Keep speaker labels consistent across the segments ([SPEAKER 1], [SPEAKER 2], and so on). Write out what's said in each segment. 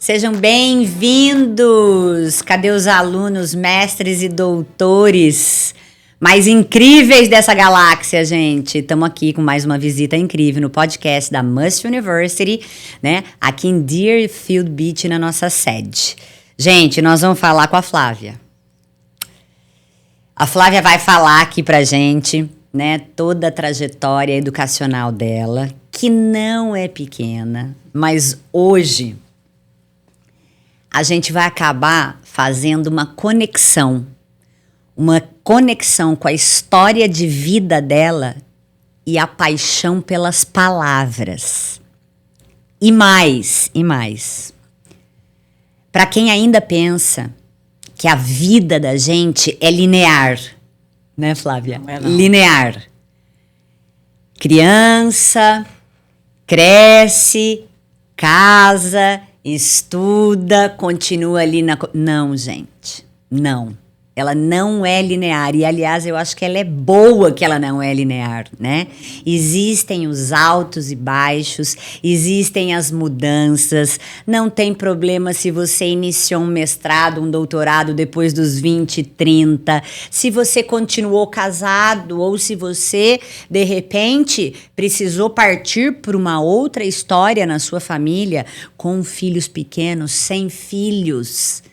[SPEAKER 1] Sejam bem-vindos! Cadê os alunos, mestres e doutores mais incríveis dessa galáxia, gente? Estamos aqui com mais uma visita incrível no podcast da Must University, né? Aqui em Deerfield Beach, na nossa sede. Gente, nós vamos falar com a Flávia. A Flávia vai falar aqui pra gente, né, toda a trajetória educacional dela, que não é pequena, mas hoje a gente vai acabar fazendo uma conexão com a história de vida dela e a paixão pelas palavras. E mais. Para quem ainda pensa que a vida da gente é linear, né, Flávia?
[SPEAKER 2] Não é, não.
[SPEAKER 1] Linear. Criança, cresce, casa, estuda, continua ali na... Não, gente, não. Ela não é linear. E, aliás, eu acho que ela é boa que ela não é linear, né? Existem os altos e baixos, existem as mudanças. Não tem problema se você iniciou um mestrado, um doutorado depois dos 20, 30. Se você continuou casado ou se você, de repente, precisou partir para uma outra história na sua família, com filhos pequenos, sem filhos.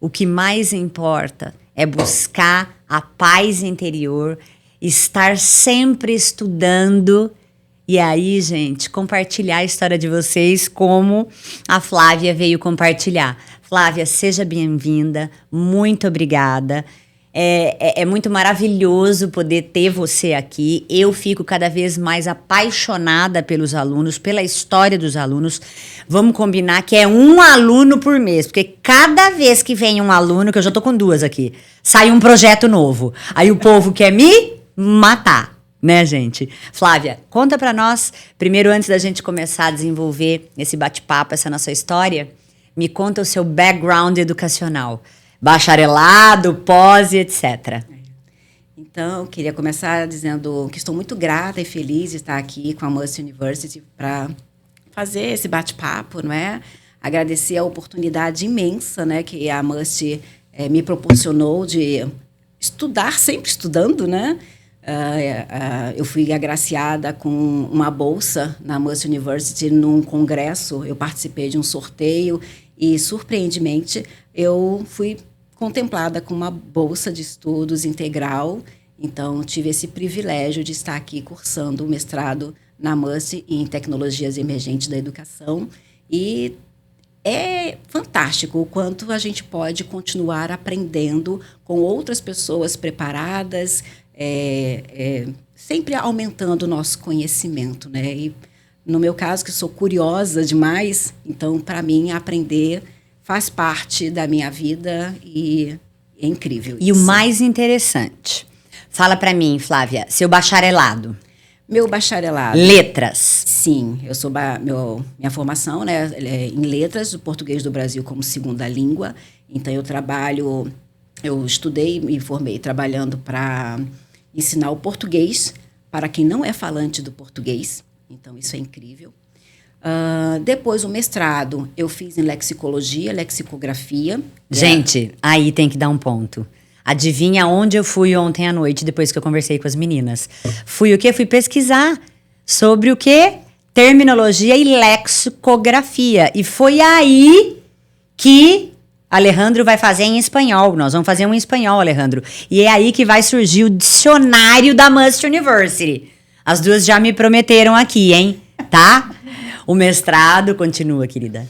[SPEAKER 1] O que mais importa é buscar a paz interior, estar sempre estudando e aí, gente, compartilhar a história de vocês como a Flávia veio compartilhar. Flávia, seja bem-vinda, muito obrigada. É muito maravilhoso poder ter você aqui. Eu fico cada vez mais apaixonada pelos alunos, pela história dos alunos. Vamos combinar que é um aluno por mês, porque cada vez que vem um aluno, que eu já tô com 2 aqui, sai um projeto novo. Aí o povo quer me matar, né, gente? Flávia, conta pra nós, primeiro, antes da gente começar a desenvolver esse bate-papo, essa nossa história, me conta o seu background educacional. Bacharelado, pós e etc.
[SPEAKER 2] Então, eu queria começar dizendo que estou muito grata e feliz de estar aqui com a Must University para fazer esse bate-papo, não é? Agradecer a oportunidade imensa, né, que a Must me proporcionou de estudar, sempre estudando, né? Eu fui agraciada com uma bolsa na Must University num congresso. Eu participei de um sorteio e, surpreendentemente, eu fui contemplada com uma bolsa de estudos integral. Então, tive esse privilégio de estar aqui cursando o mestrado na Must em Tecnologias Emergentes da Educação. E é fantástico o quanto a gente pode continuar aprendendo com outras pessoas preparadas, sempre aumentando o nosso conhecimento, né? E no meu caso, que sou curiosa demais, então, para mim, aprender faz parte da minha vida e é incrível
[SPEAKER 1] E
[SPEAKER 2] isso.
[SPEAKER 1] o mais interessante, fala para mim, Flávia, seu bacharelado.
[SPEAKER 2] Meu bacharelado.
[SPEAKER 1] Letras.
[SPEAKER 2] Sim, eu sou minha formação, né, é em letras, do português do Brasil como segunda língua. Então, eu estudei, me formei trabalhando para ensinar o português para quem não é falante do português. Então, isso é incrível. Depois, o mestrado, eu fiz em lexicologia, lexicografia.
[SPEAKER 1] Gente, aí tem que dar um ponto. Adivinha onde eu fui ontem à noite, depois que eu conversei com as meninas? Fui o quê? Fui pesquisar sobre o quê? Terminologia e lexicografia. E foi aí que Alejandro vai fazer em espanhol. Nós vamos fazer um em espanhol, Alejandro. E é aí que vai surgir o dicionário da Must University. As duas já me prometeram aqui, hein? Tá? O mestrado continua, querida.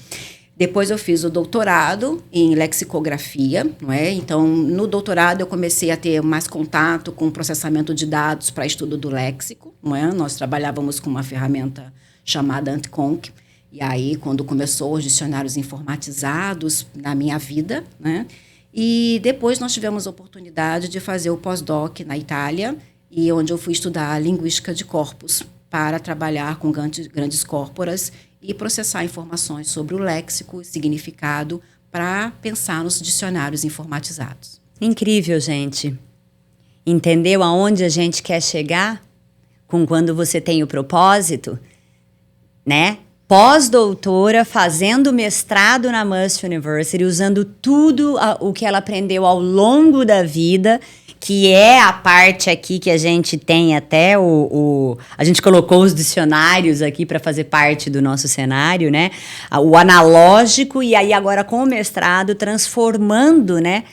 [SPEAKER 2] Depois eu fiz o doutorado em lexicografia, não é? Então, no doutorado eu comecei a ter mais contato com o processamento de dados para estudo do léxico, não é? Nós trabalhávamos com uma ferramenta chamada Anticonc. E aí, quando começou os dicionários informatizados na minha vida, né? E depois nós tivemos a oportunidade de fazer o pós-doc na Itália, e onde eu fui estudar linguística de corpos, para trabalhar com grandes corporas e processar informações sobre o léxico e significado para pensar nos dicionários informatizados.
[SPEAKER 1] Incrível, gente. Entendeu aonde a gente quer chegar? Com quando você tem o propósito, né? pós-doutora, fazendo mestrado na Must University, usando tudo o que ela aprendeu ao longo da vida, que é a parte aqui que a gente tem até a gente colocou os dicionários aqui para fazer parte do nosso cenário, né? O analógico, e aí agora com o mestrado transformando, né,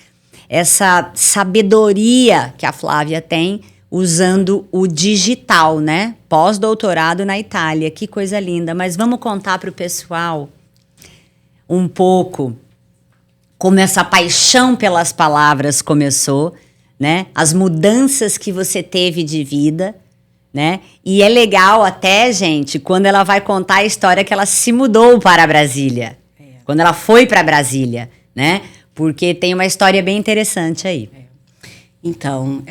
[SPEAKER 1] essa sabedoria que a Flávia tem usando o digital, né? Pós-doutorado na Itália, que coisa linda. Mas vamos contar para o pessoal um pouco como essa paixão pelas palavras começou, né? As mudanças que você teve de vida, né? E é legal até, gente, quando ela vai contar a história que ela se mudou para Brasília. Quando ela foi para Brasília, né? Porque tem uma história bem interessante aí.
[SPEAKER 2] Então,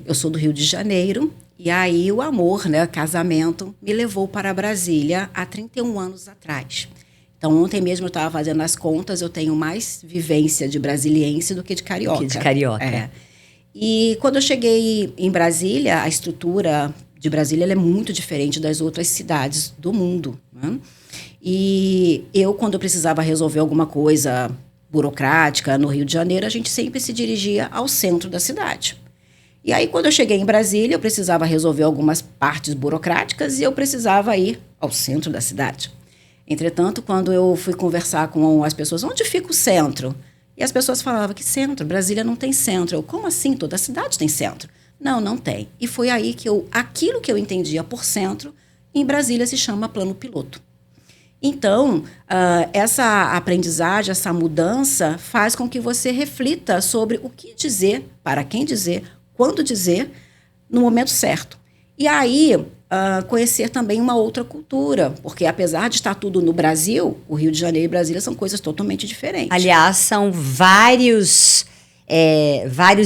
[SPEAKER 2] eu sou do Rio de Janeiro, e aí o amor, né, casamento, me levou para Brasília há 31 anos atrás. Então, ontem mesmo eu estava fazendo as contas, eu tenho mais vivência de brasiliense do que de carioca. E quando eu cheguei em Brasília, a estrutura de Brasília ela é muito diferente das outras cidades do mundo, né? E eu, quando eu precisava resolver alguma coisa burocrática no Rio de Janeiro, a gente sempre se dirigia ao centro da cidade. E aí, quando eu cheguei em Brasília, eu precisava resolver algumas partes burocráticas e eu precisava ir ao centro da cidade. Entretanto, quando eu fui conversar com as pessoas, onde fica o centro? E as pessoas falavam, que centro? Brasília não tem centro. Eu, como assim? Toda a cidade tem centro. Não, não tem. E foi aí que aquilo que eu entendia por centro, em Brasília se chama plano piloto. Então, essa aprendizagem, essa mudança faz com que você reflita sobre o que dizer, para quem dizer, quando dizer, no momento certo. E aí, conhecer também uma outra cultura, porque apesar de estar tudo no Brasil, o Rio de Janeiro e Brasília são coisas totalmente diferentes.
[SPEAKER 1] Aliás, são vários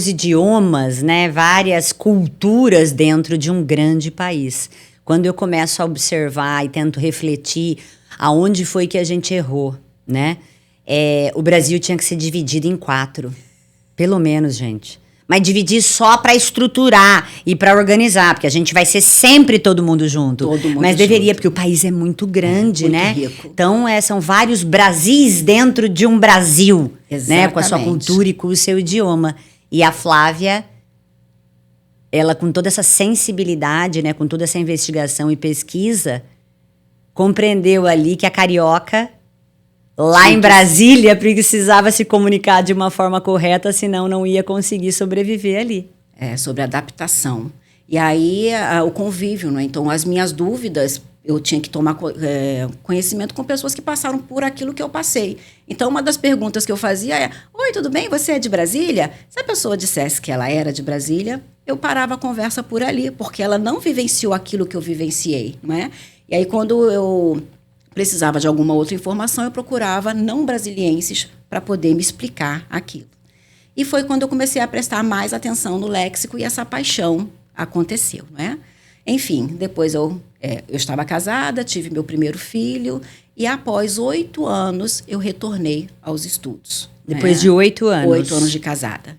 [SPEAKER 1] idiomas, né? Várias culturas dentro de um grande país. Quando eu começo a observar e tento refletir aonde foi que a gente errou, né? O Brasil tinha que ser dividido em 4. Pelo menos, gente. Mas dividir só para estruturar e para organizar, porque a gente vai ser sempre todo mundo junto. Mas deveria, porque o país é muito grande, muito né?
[SPEAKER 2] Rico.
[SPEAKER 1] Então, são vários Brasis dentro de um Brasil,
[SPEAKER 2] exatamente,
[SPEAKER 1] né? Com a sua cultura e com o seu idioma. E a Flávia, ela com toda essa sensibilidade, né? Com toda essa investigação e pesquisa, compreendeu ali que a carioca, lá em Brasília, precisava se comunicar de uma forma correta, senão não ia conseguir sobreviver ali.
[SPEAKER 2] Sobre adaptação. E aí, o convívio, né? Então, as minhas dúvidas, eu tinha que tomar conhecimento com pessoas que passaram por aquilo que eu passei. Então, uma das perguntas que eu fazia é, oi, tudo bem? Você é de Brasília? Se a pessoa dissesse que ela era de Brasília, eu parava a conversa por ali, porque ela não vivenciou aquilo que eu vivenciei, não é? E aí, quando eu precisava de alguma outra informação, eu procurava não brasilienses para poder me explicar aquilo. E foi quando eu comecei a prestar mais atenção no léxico e essa paixão aconteceu, não é? Enfim, depois eu estava casada, tive meu primeiro filho e após 8 anos eu retornei aos estudos.
[SPEAKER 1] Depois de 8 anos?
[SPEAKER 2] 8 anos de casada,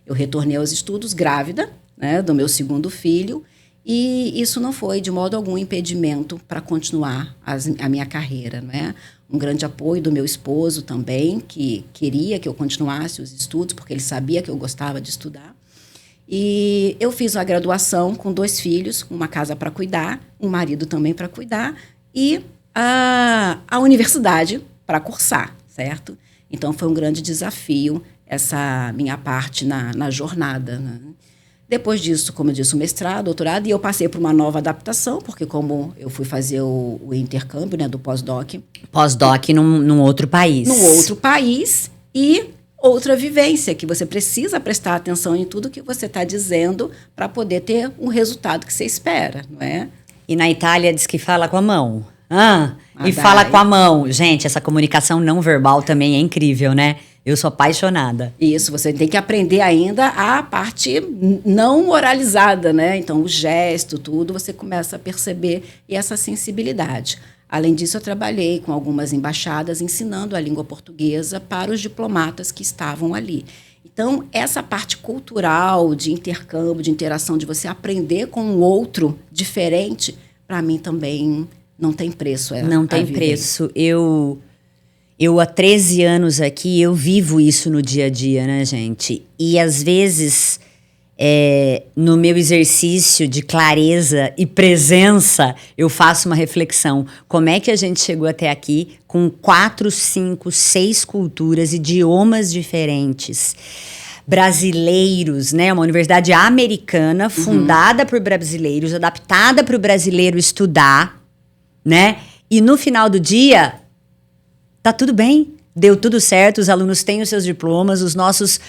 [SPEAKER 2] Eu retornei aos estudos grávida, né, do meu segundo filho. E isso não foi, de modo algum, impedimento para continuar a minha carreira, não é? Um grande apoio do meu esposo também, que queria que eu continuasse os estudos, porque ele sabia que eu gostava de estudar. E eu fiz uma graduação com 2 filhos, uma casa para cuidar, um marido também para cuidar, e a universidade para cursar, certo? Então, foi um grande desafio essa minha parte na jornada, né? Depois disso, como eu disse, o mestrado, doutorado, e eu passei por uma nova adaptação, porque como eu fui fazer o intercâmbio, né, do pós-doc.
[SPEAKER 1] Pós-doc num outro país.
[SPEAKER 2] Num outro país e outra vivência, que você precisa prestar atenção em tudo que você está dizendo para poder ter o resultado que você espera, não é?
[SPEAKER 1] E na Itália diz que fala com a mão. E fala com a mão. Gente, essa comunicação não verbal também é incrível, né? Eu sou apaixonada.
[SPEAKER 2] Isso, você tem que aprender ainda a parte não oralizada, né? Então, o gesto, tudo, você começa a perceber e essa sensibilidade. Além disso, eu trabalhei com algumas embaixadas ensinando a língua portuguesa para os diplomatas que estavam ali. Então, essa parte cultural de intercâmbio, de interação, de você aprender com o outro diferente, para mim também não tem preço.
[SPEAKER 1] Não tem preço. Eu há 13 anos aqui, eu vivo isso no dia a dia, né, gente? E às vezes, no meu exercício de clareza e presença, eu faço uma reflexão. Como é que a gente chegou até aqui com 4, 5, 6 culturas, idiomas diferentes? Brasileiros, né? Uma universidade americana, fundada por brasileiros, adaptada para o brasileiro estudar, né? E no final do dia, tá tudo bem, deu tudo certo, os alunos têm os seus diplomas, os nossos,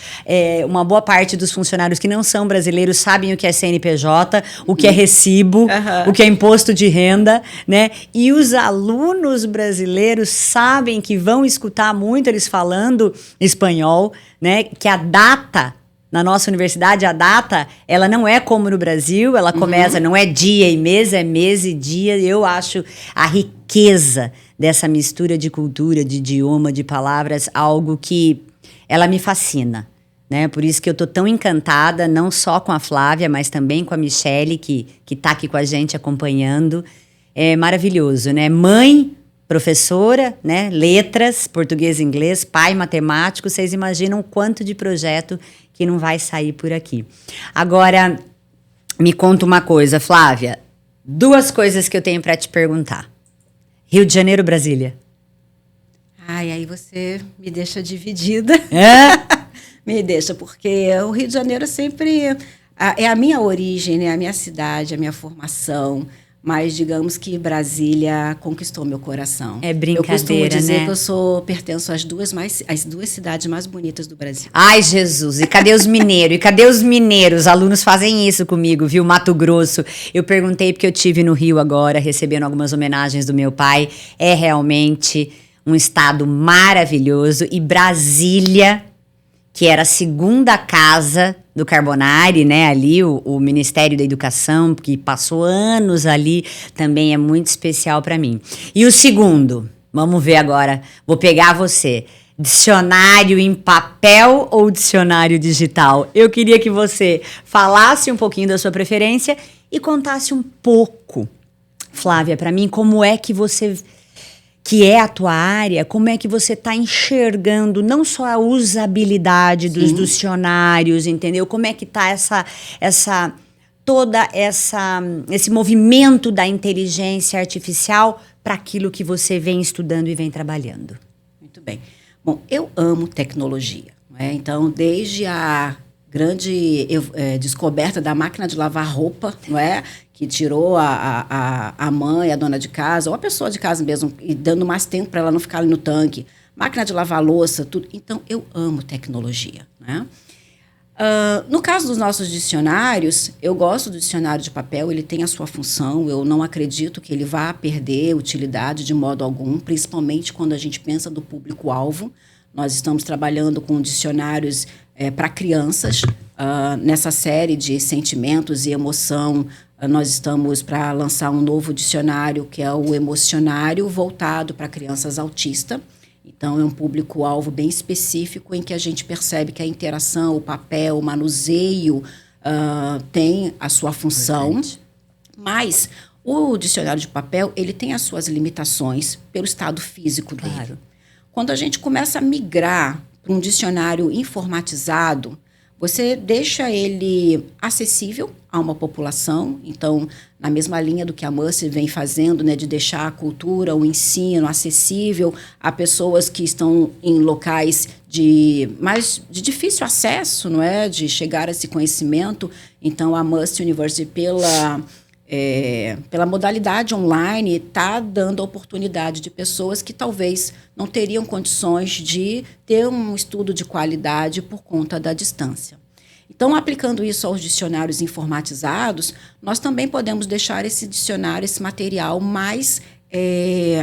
[SPEAKER 1] uma boa parte dos funcionários que não são brasileiros sabem o que é CNPJ, o que é recibo, o que é imposto de renda, né? E os alunos brasileiros sabem que vão escutar muito eles falando espanhol, né? Que a data, na nossa universidade, a data, ela não é como no Brasil, ela começa, não é dia e mês, é mês e dia. Eu acho a riqueza dessa mistura de cultura, de idioma, de palavras, algo que ela me fascina, né? Por isso que eu tô tão encantada, não só com a Flávia, mas também com a Michele, que tá aqui com a gente acompanhando. É maravilhoso, né? Mãe, professora, né? Letras, português e inglês, pai matemático, vocês imaginam quanto de projeto que não vai sair por aqui. Agora, me conta uma coisa, Flávia. 2 coisas que eu tenho para te perguntar. Rio de Janeiro, Brasília?
[SPEAKER 2] Ai, aí você me deixa dividida. Me deixa, porque o Rio de Janeiro sempre é a minha origem, né? A minha cidade, a minha formação. Mas digamos que Brasília conquistou meu coração.
[SPEAKER 1] É brincadeira, né?
[SPEAKER 2] Eu costumo dizer que eu pertenço às 2 cidades mais bonitas do Brasil.
[SPEAKER 1] Ai, Jesus, e cadê os mineiros? E cadê os mineiros? Os alunos fazem isso comigo, viu? Mato Grosso. Eu perguntei porque eu tive no Rio agora, recebendo algumas homenagens do meu pai. É realmente um estado maravilhoso. E Brasília, que era a segunda casa do Carbonari, né, ali o Ministério da Educação, que passou anos ali, também é muito especial para mim. E o segundo, vamos ver agora, vou pegar você, dicionário em papel ou dicionário digital? Eu queria que você falasse um pouquinho da sua preferência e contasse um pouco, Flávia, para mim, como é que você... que é a tua área, como é que você está enxergando não só a usabilidade dos dicionários, entendeu? Como é que está esse movimento da inteligência artificial para aquilo que você vem estudando e vem trabalhando?
[SPEAKER 2] Muito bem. Bom, eu amo tecnologia, não é? Então, desde a grande descoberta da máquina de lavar roupa, não é? Que tirou a mãe, a dona de casa, ou a pessoa de casa mesmo, e dando mais tempo para ela não ficar ali no tanque. Máquina de lavar louça, tudo. Então, eu amo tecnologia, né? No caso dos nossos dicionários, eu gosto do dicionário de papel, ele tem a sua função, eu não acredito que ele vá perder utilidade de modo algum, principalmente quando a gente pensa no público-alvo. Nós estamos trabalhando com dicionários para crianças. Nessa série de sentimentos e emoção, nós estamos para lançar um novo dicionário, que é o Emocionário, voltado para crianças autistas. Então, é um público-alvo bem específico em que a gente percebe que a interação, o papel, o manuseio tem a sua função. Perfeito. Mas o dicionário de papel, ele tem as suas limitações pelo estado físico dele. Quando a gente começa a migrar para um dicionário informatizado, você deixa ele acessível a uma população. Então, na mesma linha do que a Mercy vem fazendo, né, de deixar a cultura, o ensino acessível a pessoas que estão em locais de difícil acesso, não é, de chegar a esse conhecimento. Então, a Mercy University, pela modalidade online, está dando a oportunidade de pessoas que talvez não teriam condições de ter um estudo de qualidade por conta da distância. Então, aplicando isso aos dicionários informatizados, nós também podemos deixar esse dicionário, esse material mais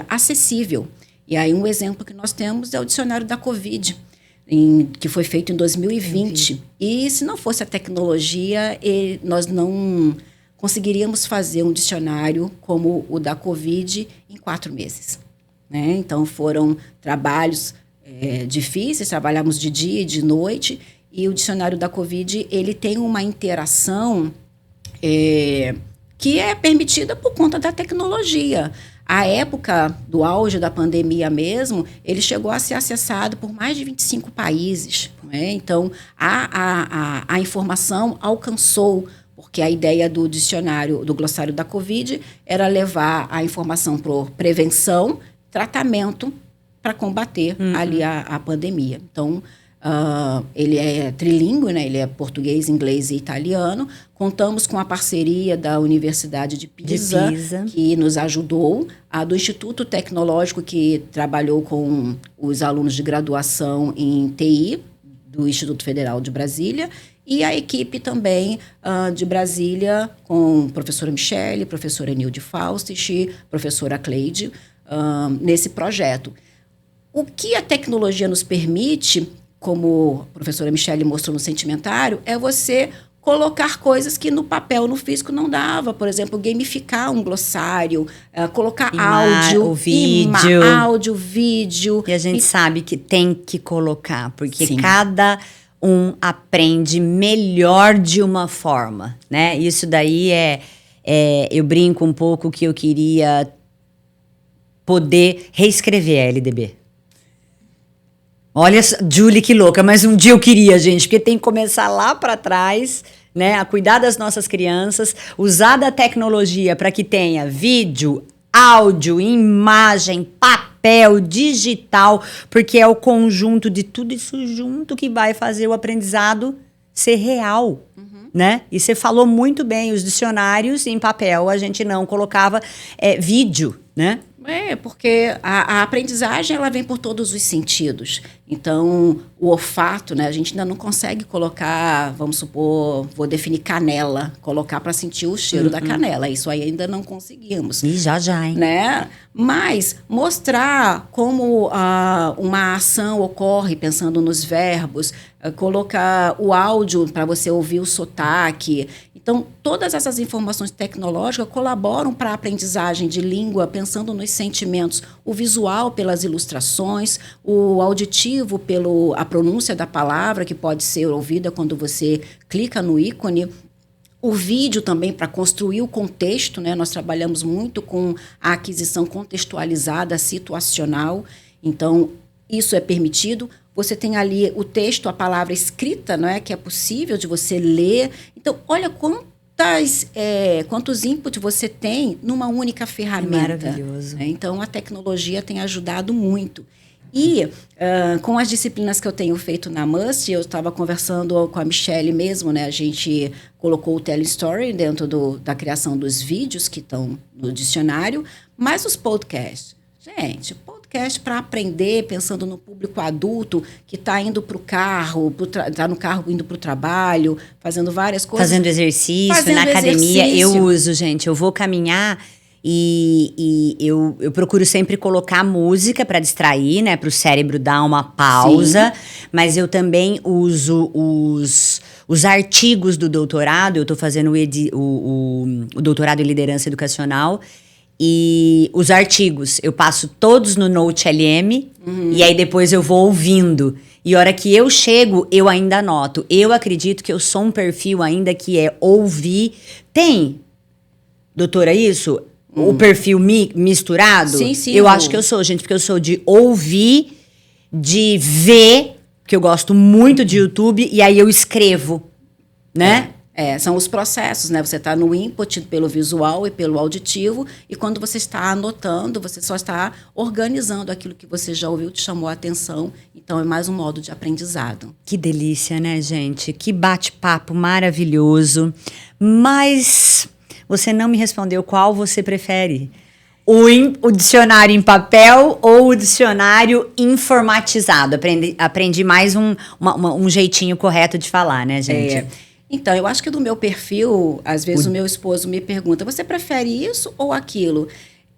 [SPEAKER 2] acessível. E aí, um exemplo que nós temos é o dicionário da Covid, que foi feito em 2020. E se não fosse a tecnologia, nós não conseguiríamos fazer um dicionário como o da Covid em 4 meses. Né? Então, foram trabalhos difíceis, trabalhamos de dia e de noite, e o dicionário da Covid, ele tem uma interação que é permitida por conta da tecnologia. A época do auge da pandemia mesmo, ele chegou a ser acessado por mais de 25 países. Né? Então, a informação alcançou, porque a ideia do dicionário, do glossário da Covid, era levar a informação para prevenção, tratamento, para combater ali a pandemia. Então, ele é trilíngue, né? Ele é português, inglês e italiano. Contamos com a parceria da Universidade de Pisa, que nos ajudou, a do Instituto Tecnológico, que trabalhou com os alunos de graduação em TI, do Instituto Federal de Brasília, e a equipe também de Brasília, com a professora Michele, professora Nilde Faustich, professora Cleide, nesse projeto. O que a tecnologia nos permite, como a professora Michele mostrou no Sentimentário, é você colocar coisas que no papel, no físico, não dava. Por exemplo, gamificar um glossário, colocar áudio, vídeo.
[SPEAKER 1] E a gente sabe que tem que colocar, porque
[SPEAKER 2] Sim.
[SPEAKER 1] cada um aprende melhor de uma forma, né? Isso daí eu brinco um pouco que eu queria poder reescrever a LDB. Olha, Julie, que louca, mas um dia eu queria, gente, porque tem que começar lá para trás, né, a cuidar das nossas crianças, usar da tecnologia para que tenha vídeo, áudio, imagem, papel, digital, porque é o conjunto de tudo isso junto que vai fazer o aprendizado ser real, né? E você falou muito bem, os dicionários em papel a gente não colocava vídeo, né?
[SPEAKER 2] Porque a aprendizagem ela vem por todos os sentidos. Então, o olfato, né, a gente ainda não consegue colocar, vamos supor, vou definir canela, colocar para sentir o cheiro da canela. Isso aí ainda não conseguimos.
[SPEAKER 1] E já, hein?
[SPEAKER 2] Né? Mas mostrar como uma ação ocorre, pensando nos verbos, colocar o áudio para você ouvir o sotaque. Então, todas essas informações tecnológicas colaboram para a aprendizagem de língua, pensando nos sentimentos. O visual pelas ilustrações, o auditivo pela pronúncia da palavra, que pode ser ouvida quando você clica no ícone. O vídeo também para construir o contexto, né? Nós trabalhamos muito com a aquisição contextualizada, situacional. Então, isso é permitido. Você tem ali o texto, a palavra escrita, não é? Que é possível de você ler. Então, olha quantos inputs você tem numa única ferramenta.
[SPEAKER 1] Maravilhoso.
[SPEAKER 2] Né? Então, a tecnologia tem ajudado muito. E com as disciplinas que eu tenho feito na MUST, eu estava conversando com a Michele mesmo, né? A gente colocou o Telestory dentro da criação dos vídeos que estão no dicionário, mas os podcasts. Gente, podcast para aprender, pensando no público adulto que está indo para o carro, está no carro indo para o trabalho, fazendo várias coisas.
[SPEAKER 1] Fazendo exercício, na academia. Eu uso, gente. Eu vou caminhar e eu procuro sempre colocar música para distrair, né? Para o cérebro dar uma pausa. Sim. Mas eu também uso os artigos do doutorado. Eu estou fazendo o doutorado em liderança educacional. E os artigos, eu passo todos no Note LM, e aí depois eu vou ouvindo. E a hora que eu chego, eu ainda anoto. Eu acredito que eu sou um perfil ainda que é ouvir. Tem, doutora, isso? O perfil misturado?
[SPEAKER 2] Sim.
[SPEAKER 1] Eu acho que eu sou, gente, porque eu sou de ouvir, de ver, porque eu gosto muito de YouTube, e aí eu escrevo, né?
[SPEAKER 2] São os processos, né? Você está no input pelo visual e pelo auditivo, e quando você está anotando, você só está organizando aquilo que você já ouviu, te chamou a atenção. Então, é mais um modo de aprendizado.
[SPEAKER 1] Que delícia, né, gente? Que bate-papo maravilhoso. Mas você não me respondeu qual você prefere. O dicionário em papel ou o dicionário informatizado? Aprendi mais um jeitinho correto de falar, né, gente?
[SPEAKER 2] Então, eu acho que do meu perfil, às vezes o meu esposo me pergunta, você prefere isso ou aquilo?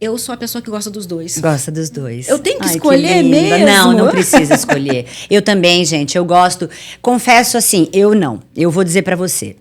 [SPEAKER 2] Eu sou a pessoa que gosta dos dois.
[SPEAKER 1] Gosta dos dois.
[SPEAKER 2] Eu tenho que escolher mesmo?
[SPEAKER 1] Não precisa escolher. Eu também, gente, eu gosto. Confesso assim, eu vou dizer pra você.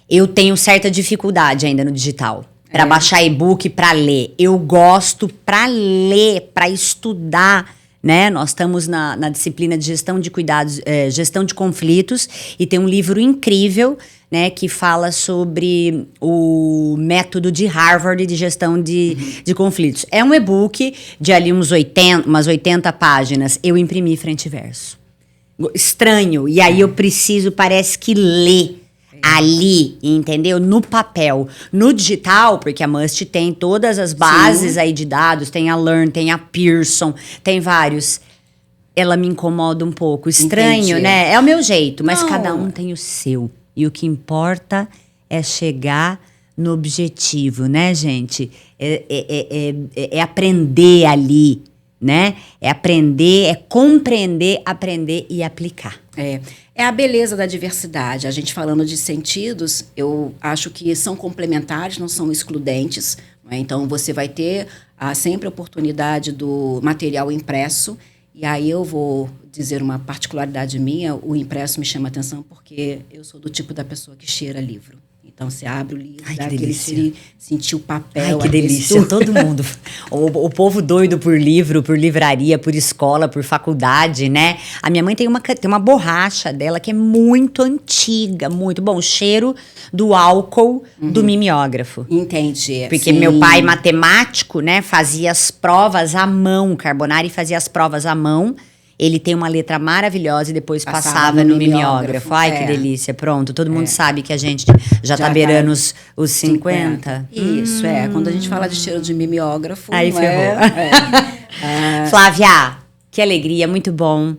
[SPEAKER 1] Eu tenho certa dificuldade ainda no digital. Pra baixar e-book, pra ler. Eu gosto pra ler, pra estudar. Né? Nós estamos na disciplina de gestão de cuidados, gestão de conflitos, e tem um livro incrível, né, que fala sobre o método de Harvard de gestão de conflitos. É um e-book de ali umas 80 páginas. Eu imprimi frente e verso. Estranho. E aí eu preciso, parece que ler ali, entendeu? No papel. No digital, porque a Must tem todas as bases aí de dados, tem a Learn, tem a Pearson, tem vários. Ela me incomoda um pouco. Estranho,
[SPEAKER 2] Entendi.
[SPEAKER 1] né? É o meu jeito, mas
[SPEAKER 2] Não.
[SPEAKER 1] cada um tem o seu. E o que importa é chegar no objetivo, né, gente? É aprender ali, né? É aprender, é compreender, aprender e aplicar.
[SPEAKER 2] É a beleza da diversidade. A gente falando de sentidos, eu acho que são complementares, não são excludentes. Né? Então, você vai ter sempre a oportunidade do material impresso. E aí eu vou dizer uma particularidade minha, o impresso me chama a atenção porque eu sou do tipo da pessoa que cheira livro. Então, você abre o livro,
[SPEAKER 1] Ai,
[SPEAKER 2] dá
[SPEAKER 1] que
[SPEAKER 2] aquele
[SPEAKER 1] delícia.
[SPEAKER 2] sentir o papel.
[SPEAKER 1] Ai, que
[SPEAKER 2] a
[SPEAKER 1] delícia.
[SPEAKER 2] textura.
[SPEAKER 1] Todo mundo. O povo doido por livro, por livraria, por escola, por faculdade, né? A minha mãe tem uma borracha dela que é muito antiga, muito bom. O cheiro do álcool do mimeógrafo.
[SPEAKER 2] Entendi.
[SPEAKER 1] Porque
[SPEAKER 2] Sim.
[SPEAKER 1] meu pai, matemático, né, fazia as provas à mão, Carbonari fazia as provas à mão. Ele tem uma letra maravilhosa e depois passava no mimeógrafo. Ai, que delícia. Pronto, todo mundo sabe que a gente já tá beirando os 50.
[SPEAKER 2] Isso, Quando a gente fala de cheiro de mimeógrafo,
[SPEAKER 1] Aí
[SPEAKER 2] não
[SPEAKER 1] ferrou.
[SPEAKER 2] é?
[SPEAKER 1] Flávia, que alegria, muito bom.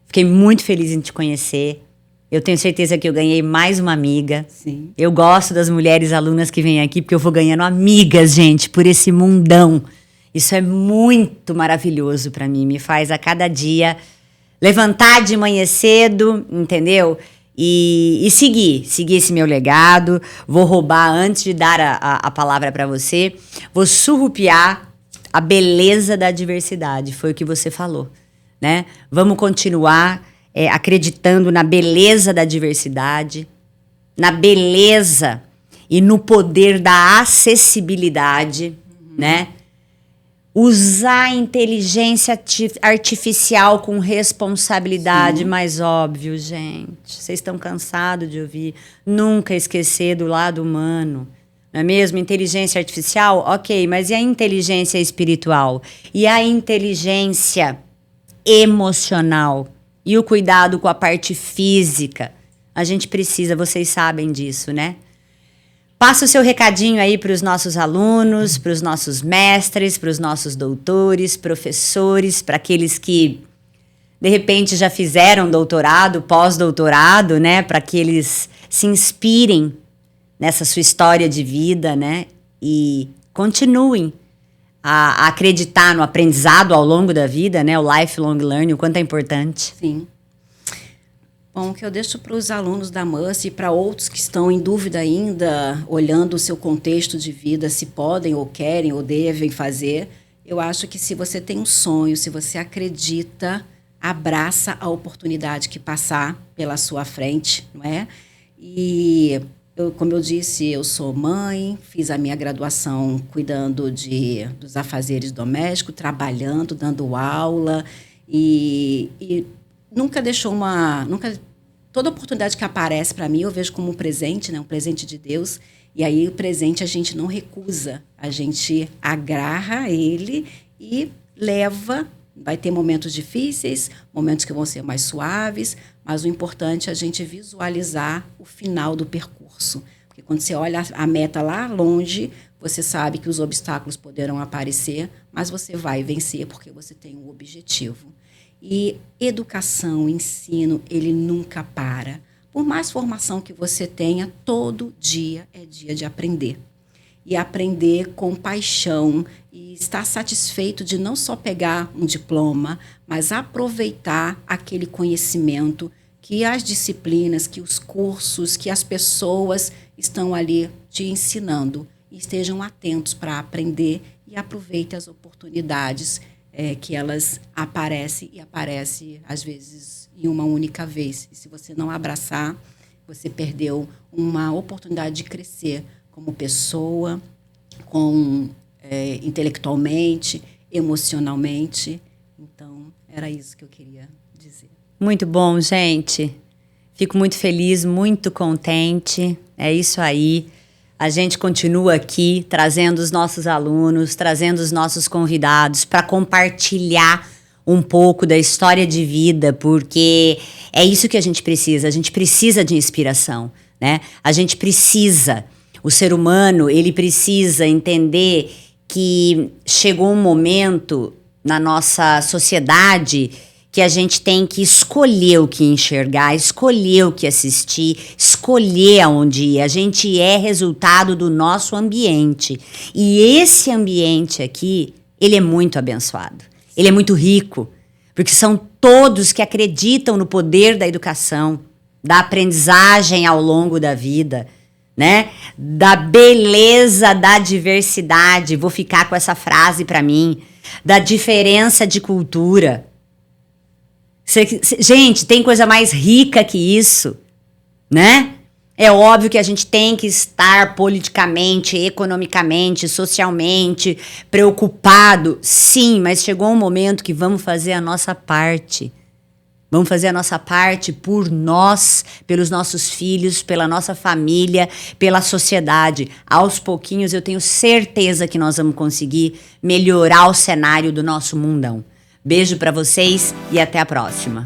[SPEAKER 1] Fiquei muito feliz em te conhecer. Eu tenho certeza que eu ganhei mais uma amiga.
[SPEAKER 2] Sim.
[SPEAKER 1] Eu gosto das mulheres alunas que vêm aqui, porque eu vou ganhando amigas, gente, por esse mundão. Isso é muito maravilhoso para mim. Me faz a cada dia levantar de manhã cedo, entendeu? E seguir esse meu legado. Vou roubar antes de dar a palavra para você. Vou surrupiar a beleza da diversidade. Foi o que você falou, né? Vamos continuar acreditando na beleza da diversidade, na beleza e no poder da acessibilidade, né? Usar a inteligência artificial com responsabilidade, mas óbvio, gente. Vocês estão cansados de ouvir. Nunca esquecer do lado humano. Não é mesmo? Inteligência artificial? Ok, mas e a inteligência espiritual? E a inteligência emocional? E o cuidado com a parte física? A gente precisa, vocês sabem disso, né? Passa o seu recadinho aí para os nossos alunos, para os nossos mestres, para os nossos doutores, professores, para aqueles que, de repente, já fizeram doutorado, pós-doutorado, né? Para que eles se inspirem nessa sua história de vida, né? E continuem a acreditar no aprendizado ao longo da vida, né? O lifelong learning, o quanto é importante.
[SPEAKER 2] Sim. Bom, o que eu deixo para os alunos da Must e para outros que estão em dúvida ainda, olhando o seu contexto de vida, se podem ou querem ou devem fazer, eu acho que se você tem um sonho, se você acredita, abraça a oportunidade que passar pela sua frente, não é? E, como eu disse, eu sou mãe, fiz a minha graduação cuidando dos afazeres domésticos, trabalhando, dando aula e nunca deixou toda oportunidade que aparece para mim eu vejo como um presente, né? Um presente de Deus. E aí o presente a gente não recusa, a gente agarra ele e leva. Vai ter momentos difíceis, momentos que vão ser mais suaves, mas o importante é a gente visualizar o final do percurso. Porque quando você olha a meta lá longe, você sabe que os obstáculos poderão aparecer, mas você vai vencer porque você tem um objetivo. E educação, ensino, ele nunca para. Por mais formação que você tenha, todo dia é dia de aprender. E aprender com paixão e estar satisfeito de não só pegar um diploma, mas aproveitar aquele conhecimento que as disciplinas, que os cursos, que as pessoas estão ali te ensinando. E estejam atentos para aprender e aproveite as oportunidades que elas aparecem às vezes em uma única vez. E se você não abraçar, você perdeu uma oportunidade de crescer como pessoa, intelectualmente, emocionalmente. Então, era isso que eu queria dizer.
[SPEAKER 1] Muito bom, gente. Fico muito feliz, muito contente. É isso aí. A gente continua aqui trazendo os nossos alunos, trazendo os nossos convidados para compartilhar um pouco da história de vida, porque é isso que a gente precisa. A gente precisa de inspiração, né? A gente precisa. O ser humano, ele precisa entender que chegou um momento na nossa sociedade que a gente tem que escolher o que enxergar, escolher o que assistir, escolher aonde ir. A gente é resultado do nosso ambiente. E esse ambiente aqui, ele é muito abençoado. Ele é muito rico, porque são todos que acreditam no poder da educação, da aprendizagem ao longo da vida, né? Da beleza da diversidade. Vou ficar com essa frase para mim. Da diferença de cultura. Gente, tem coisa mais rica que isso, né? É óbvio que a gente tem que estar politicamente, economicamente, socialmente preocupado, sim, mas chegou um momento que vamos fazer a nossa parte. Vamos fazer a nossa parte por nós, pelos nossos filhos, pela nossa família, pela sociedade. Aos pouquinhos eu tenho certeza que nós vamos conseguir melhorar o cenário do nosso mundão. Beijo para vocês e até a próxima.